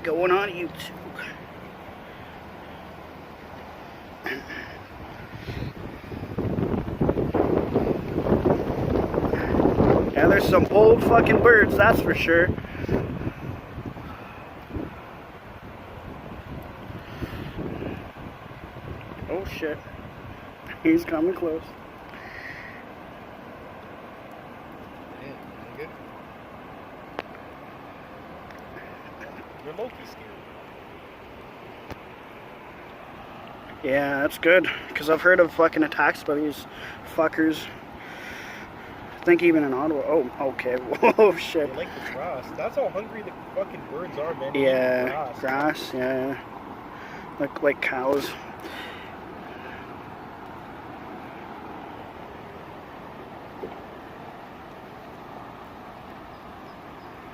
going on YouTube. Yeah, there's some old fucking birds, that's for sure. Oh shit. He's coming close. Man, you good? You're low-key scared. Yeah, that's good. Because I've heard of fucking attacks by these fuckers. I think even in Ottawa. Oh, okay. Whoa, shit. They like the grass. That's how hungry the fucking birds are, man. Yeah, grass, yeah. Like cows.